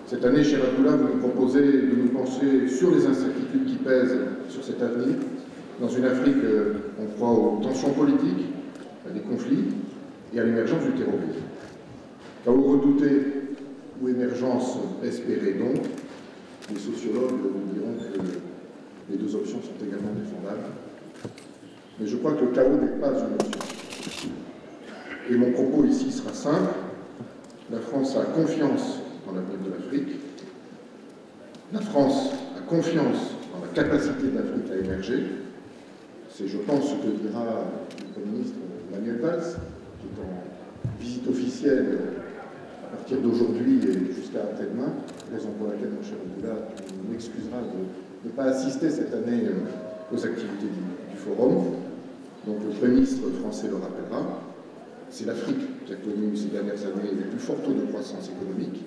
Cette année, cher Abdullah, vous nous proposez de nous pencher sur les incertitudes qui pèsent sur cet avenir, dans une Afrique, on croit aux tensions politiques, à des conflits et à l'émergence du terrorisme. Chaos redouté ou émergence espérée donc, les sociologues nous diront que les deux options sont également défendables. Mais je crois que le chaos n'est pas une option. Et mon propos ici sera simple. La France a confiance dans l'avenir de l'Afrique. La France a confiance dans la capacité de l'Afrique à émerger. C'est, je pense, ce que dira le Premier ministre Manuel Valls, qui est en visite officielle à partir d'aujourd'hui et jusqu'à après-demain, raison pour laquelle, mon cher Abdullah, on m'excusera de ne pas assister cette année aux activités du forum. Donc le Premier ministre français le rappellera. C'est l'Afrique qui a connu ces dernières années les plus forts taux de croissance économique.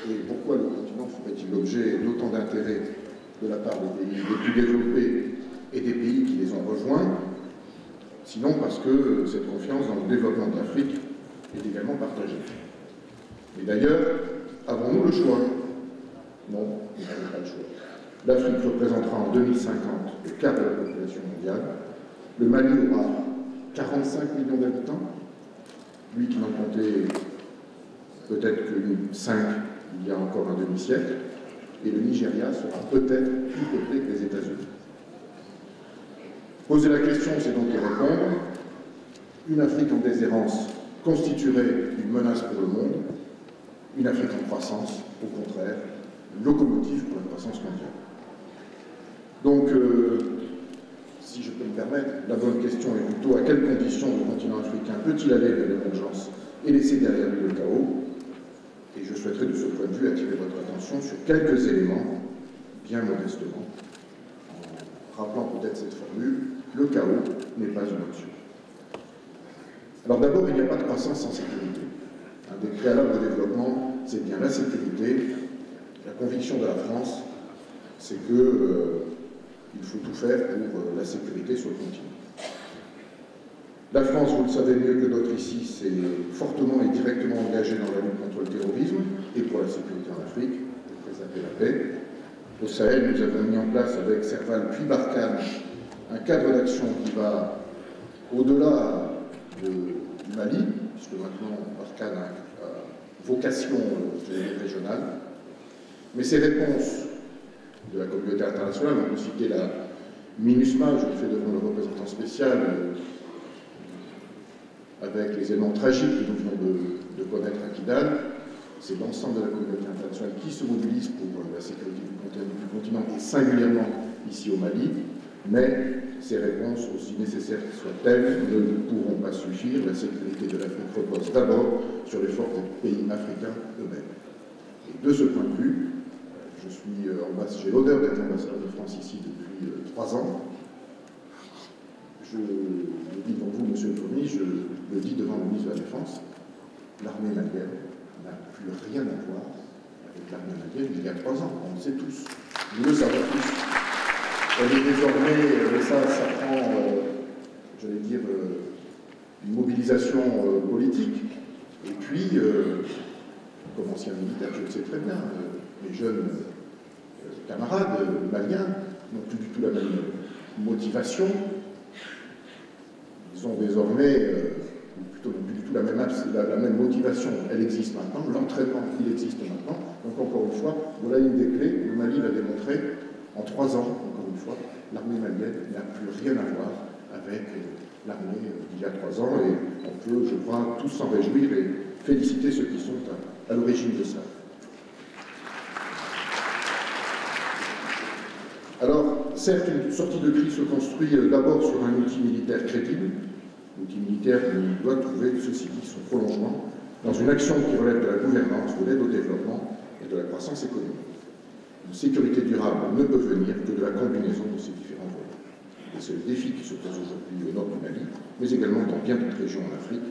Et pourquoi le continent ferait-il l'objet d'autant d'intérêt de la part des pays les plus développés et des pays qui les ont rejoints? Sinon parce que cette confiance dans le développement de l'Afrique est également partagée. Et d'ailleurs, avons-nous le choix? Non, nous n'avons pas le choix. L'Afrique représentera en 2050 le quart de la population mondiale. Le Mali aura 45 millions d'habitants, lui qui n'en comptait peut-être que 5 il y a encore un demi-siècle, et le Nigeria sera peut-être plus peuplé que les États-Unis. Poser la question, c'est donc y répondre. Une Afrique en déshérence constituerait une menace pour le monde. Une Afrique en croissance, au contraire, une locomotive pour la croissance mondiale. Donc, si je peux me permettre, la bonne question est plutôt à quelles conditions le continent africain peut-il aller vers l'émergence et laisser derrière lui le chaos? Et je souhaiterais de ce point de vue attirer votre attention sur quelques éléments, bien modestement, en rappelant peut-être cette formule, le chaos n'est pas une option. Alors d'abord, il n'y a pas de croissance sans sécurité. Un des préalables au développement, c'est bien la sécurité. La conviction de la France, c'est que il faut tout faire pour la sécurité sur le continent. La France, vous le savez mieux que d'autres ici, s'est fortement et directement engagée dans la lutte contre le terrorisme et pour la sécurité en Afrique, pour préserver la paix. Au Sahel, nous avons mis en place avec Serval puis Barkhane un cadre d'action qui va au-delà du Mali, puisque maintenant Barkhane a vocation régionale. Mais ces réponses de la communauté internationale, on peut citer la MINUSMA, je le fais devant le représentant spécial, avec les éléments tragiques que nous venons de connaître à Kidal, c'est l'ensemble de la communauté internationale qui se mobilise pour la sécurité du continent et singulièrement ici au Mali, mais ces réponses, aussi nécessaires soient-elles, ne pourront pas suffire. La sécurité de l'Afrique repose d'abord sur l'effort des pays africains eux-mêmes. Et de ce point de vue, j'ai l'honneur d'être ambassadeur de France ici depuis 3 ans. Je le dis devant vous, monsieur le Premier, je le dis devant le ministre de la Défense, l'armée malienne n'a plus rien à voir avec l'armée malienne d'il y a 3 ans. On le sait tous. Nous le savons tous. Elle est désormais, mais ça prend, j'allais dire, une mobilisation politique. Et puis, comme ancien militaire, je le sais très bien, les jeunes camarades maliens n'ont plus du tout la même motivation. Ils ont désormais, ou plutôt n'ont plus du tout la même motivation. Elle existe maintenant, l'entraînement, il existe maintenant. Donc encore une fois, voilà une des clés. Le Mali l'a démontré en 3 ans, encore une fois. L'armée malienne n'a plus rien à voir avec l'armée d'il y a 3 ans. Et on peut, je crois, tous s'en réjouir et féliciter ceux qui sont à l'origine de ça. Alors, certes, une sortie de crise se construit d'abord sur un outil militaire crédible, l'outil militaire qui doit trouver ceci qui son prolongement dans une action qui relève de la gouvernance, de l'aide au développement et de la croissance économique. Une sécurité durable ne peut venir que de la combinaison de ces différents volets. Et c'est le défi qui se pose aujourd'hui au nord du Mali, mais également dans bien d'autres régions en Afrique,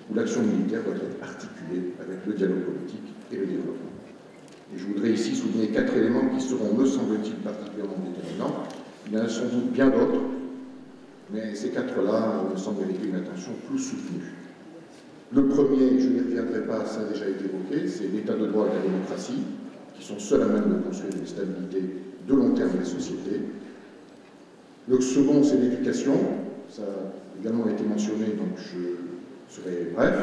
où l'action militaire doit être articulée avec le dialogue politique et le développement. Et je voudrais ici souligner 4 éléments qui seront, me semble-t-il, particulièrement déterminants. Il y en a sans doute bien d'autres, mais ces 4-là me semblent mériter une attention plus soutenue. Le premier, je n'y reviendrai pas, ça a déjà été évoqué, c'est l'état de droit et la démocratie, qui sont seuls à même de construire une stabilité de long terme des sociétés. Le second, c'est l'éducation, ça a également été mentionné, donc je serai bref.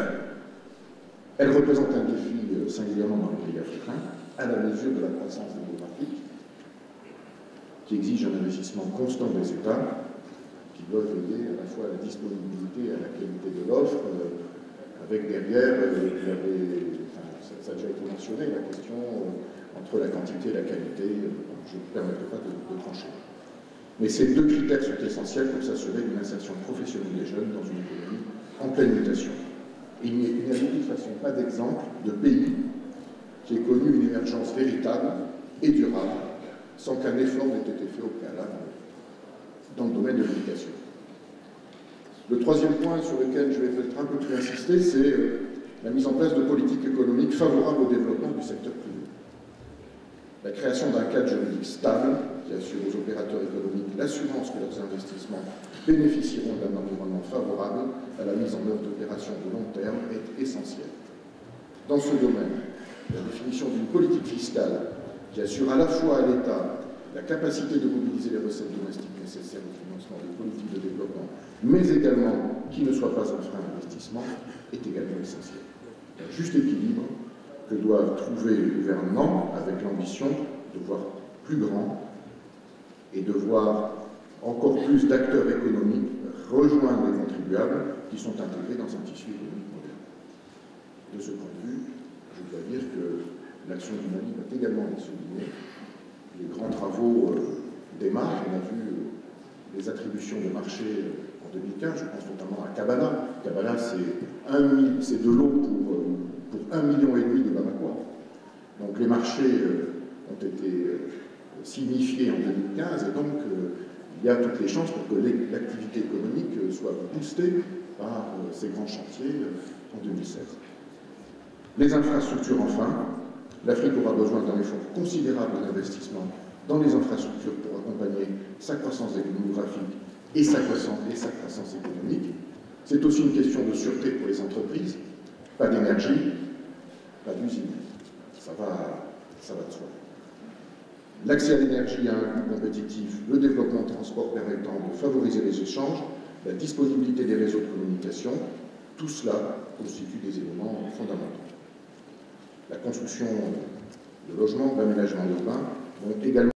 Elle représente un défi singulièrement dans les pays africains, à la mesure de la croissance démographique, qui exige un investissement constant des États, qui doivent veiller à la fois à la disponibilité et à la qualité de l'offre, avec derrière, ça a déjà été mentionné, la question entre la quantité et la qualité, je ne me permettrai pas de trancher. Mais ces deux critères sont essentiels pour s'assurer d'une insertion professionnelle des jeunes dans une économie en pleine mutation. Et il n'y a de toute façon pas d'exemple de pays qui ait connu une émergence véritable et durable sans qu'un effort n'ait été fait au préalable dans le domaine de l'éducation. Le troisième point sur lequel je vais peut-être un peu plus insister, c'est la mise en place de politiques économiques favorables au développement du secteur privé. La création d'un cadre juridique stable qui assure aux opérateurs économiques l'assurance que leurs investissements bénéficieront d'un environnement favorable à la mise en œuvre d'opérations de long terme est essentielle. Dans ce domaine, la définition d'une politique fiscale qui assure à la fois à l'État la capacité de mobiliser les recettes domestiques nécessaires au financement des politiques de développement, mais également qui ne soit pas un frein à l'investissement, est également essentiel. Un juste équilibre que doivent trouver les gouvernements avec l'ambition de voir plus grand et de voir encore plus d'acteurs économiques rejoindre les contribuables qui sont intégrés dans un tissu économique moderne. De ce point de vue, je dois dire que l'action du Mali va également être soulignée. Les grands travaux démarrent. On a vu les attributions de marché en 2015, je pense notamment à Kabbalah. Kabbalah, c'est de l'eau pour 1,5 million de Bamakois. Donc les marchés ont été signifiés en 2015 et donc il y a toutes les chances pour que l'activité économique soit boostée par ces grands chantiers en 2016. Les infrastructures, enfin. L'Afrique aura besoin d'un effort considérable d'investissement dans les infrastructures pour accompagner sa croissance démographique et sa croissance économique. C'est aussi une question de sûreté pour les entreprises. Pas d'énergie, pas d'usine. Ça va de soi. L'accès à l'énergie à un coût compétitif, le développement de transport permettant de favoriser les échanges, la disponibilité des réseaux de communication, tout cela constitue des éléments fondamentaux. La construction de logements, d'aménagements urbains vont également